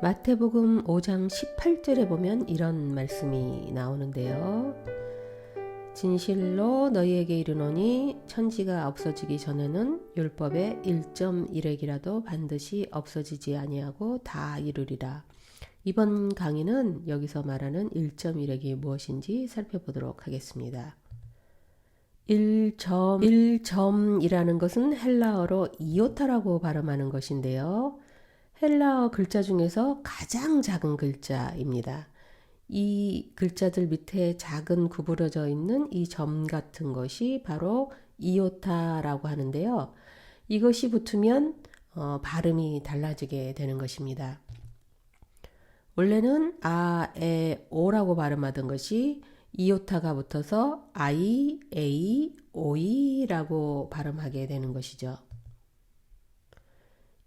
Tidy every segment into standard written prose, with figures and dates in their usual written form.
마태복음 5장 18절에 보면 이런 말씀이 나오는데요. 진실로 너희에게 이르노니 천지가 없어지기 전에는 율법의 1.1획이라도 반드시 없어지지 아니하고 다 이루리라. 이번 강의는 여기서 말하는 1.1획이 무엇인지 살펴보도록 하겠습니다. 1점이라는 것은 헬라어로 이오타라고 발음하는 것인데요. 헬라어 글자 중에서 가장 작은 글자입니다. 이 글자들 밑에 작은 구부러져 있는 이 점 같은 것이 바로 이오타라고 하는데요. 이것이 붙으면 발음이 달라지게 되는 것입니다. 원래는 아, 에, 오라고 발음하던 것이 이오타가 붙어서 아이, 에이, 오이라고 발음하게 되는 것이죠.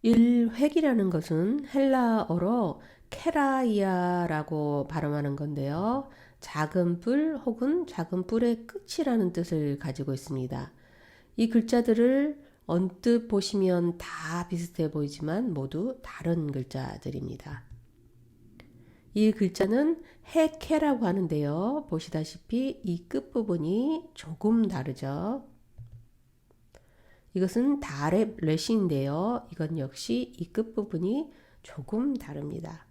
1획이라는 것은 헬라어로 케라이아라고 발음하는 건데요. 작은 뿔 혹은 작은 뿔의 끝이라는 뜻을 가지고 있습니다. 이 글자들을 언뜻 보시면 다 비슷해 보이지만 모두 다른 글자들입니다. 이 글자는 헤케라고 하는데요. 보시다시피 이 끝부분이 조금 다르죠. 이것은 다렛 렛인데요. 이건 역시 이 끝부분이 조금 다릅니다.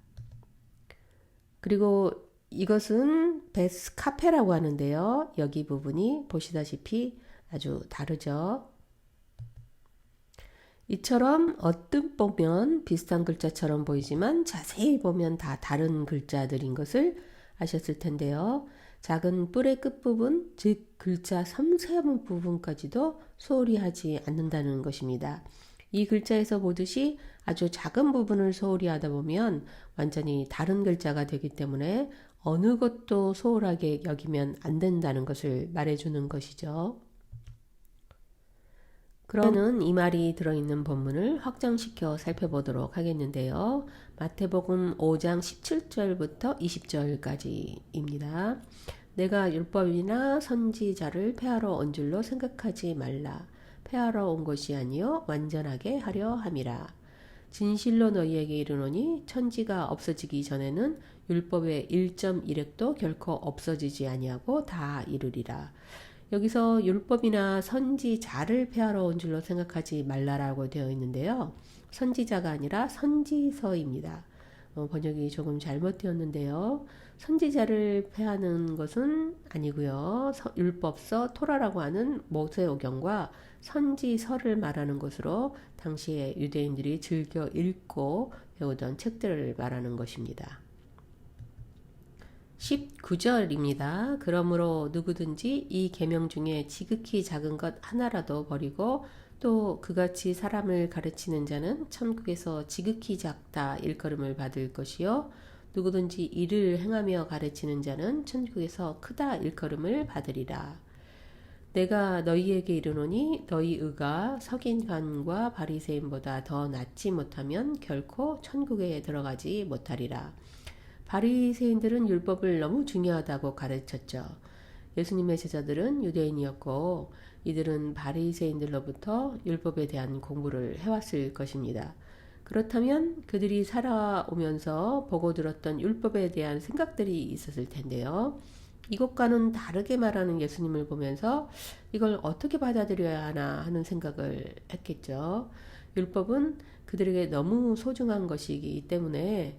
그리고 이것은 베스카페라고 하는데요. 여기 부분이 보시다시피 아주 다르죠. 이처럼 언뜻 보면 비슷한 글자처럼 보이지만 자세히 보면 다 다른 글자들인 것을 아셨을 텐데요. 작은 뿔의 끝부분, 즉 글자 섬세한 부분까지도 소홀히 하지 않는다는 것입니다. 이 글자에서 보듯이 아주 작은 부분을 소홀히 하다 보면 완전히 다른 글자가 되기 때문에 어느 것도 소홀하게 여기면 안 된다는 것을 말해주는 것이죠. 그러면 이 말이 들어있는 본문을 확장시켜 살펴보도록 하겠는데요. 마태복음 5장 17절부터 20절까지입니다. 내가 율법이나 선지자를 폐하러 온 줄로 생각하지 말라. 폐하러 온 것이 아니요 완전하게 하려 함이라. 진실로 너희에게 이르노니 천지가 없어지기 전에는 율법의 1.1획도 결코 없어지지 아니하고 다 이루리라. 여기서 율법이나 선지자를 폐하러 온 줄로 생각하지 말라라고 되어 있는데요. 선지자가 아니라 선지서입니다. 번역이 조금 잘못되었는데요. 선지자를 폐하는 것은 아니고요. 율법서 토라라고 하는 모세오경과 선지서를 말하는 것으로 당시에 유대인들이 즐겨 읽고 배우던 책들을 말하는 것입니다. 19절입니다. 그러므로 누구든지 이 계명 중에 지극히 작은 것 하나라도 버리고 또 그같이 사람을 가르치는 자는 천국에서 지극히 작다 일컬음을 받을 것이요 누구든지 이를 행하며 가르치는 자는 천국에서 크다 일컬음을 받으리라. 내가 너희에게 이르노니 너희 의가 서기관과 바리새인보다 더 낫지 못하면 결코 천국에 들어가지 못하리라. 바리새인들은 율법을 너무 중요하다고 가르쳤죠. 예수님의 제자들은 유대인이었고 이들은 바리새인들로부터 율법에 대한 공부를 해왔을 것입니다. 그렇다면 그들이 살아오면서 보고 들었던 율법에 대한 생각들이 있었을 텐데요. 이것과는 다르게 말하는 예수님을 보면서 이걸 어떻게 받아들여야 하나 하는 생각을 했겠죠. 율법은 그들에게 너무 소중한 것이기 때문에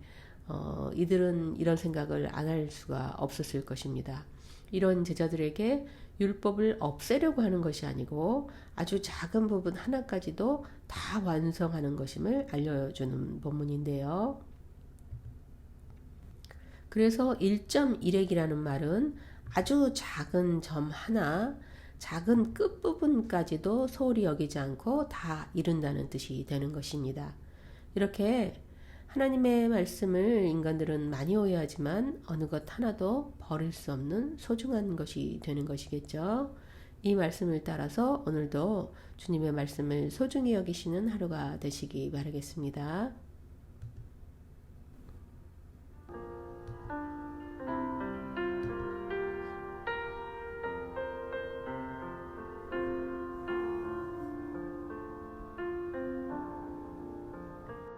이들은 이런 생각을 안 할 수가 없었을 것입니다. 이런 제자들에게 율법을 없애려고 하는 것이 아니고 아주 작은 부분 하나까지도 다 완성하는 것임을 알려주는 본문인데요. 그래서 1.1획이라는 말은 아주 작은 점 하나, 작은 끝부분까지도 소홀히 여기지 않고 다 이룬다는 뜻이 되는 것입니다. 이렇게 하나님의 말씀을 인간들은 많이 오해하지만 어느 것 하나도 버릴 수 없는 소중한 것이 되는 것이겠죠. 이 말씀을 따라서 오늘도 주님의 말씀을 소중히 여기시는 하루가 되시기 바라겠습니다.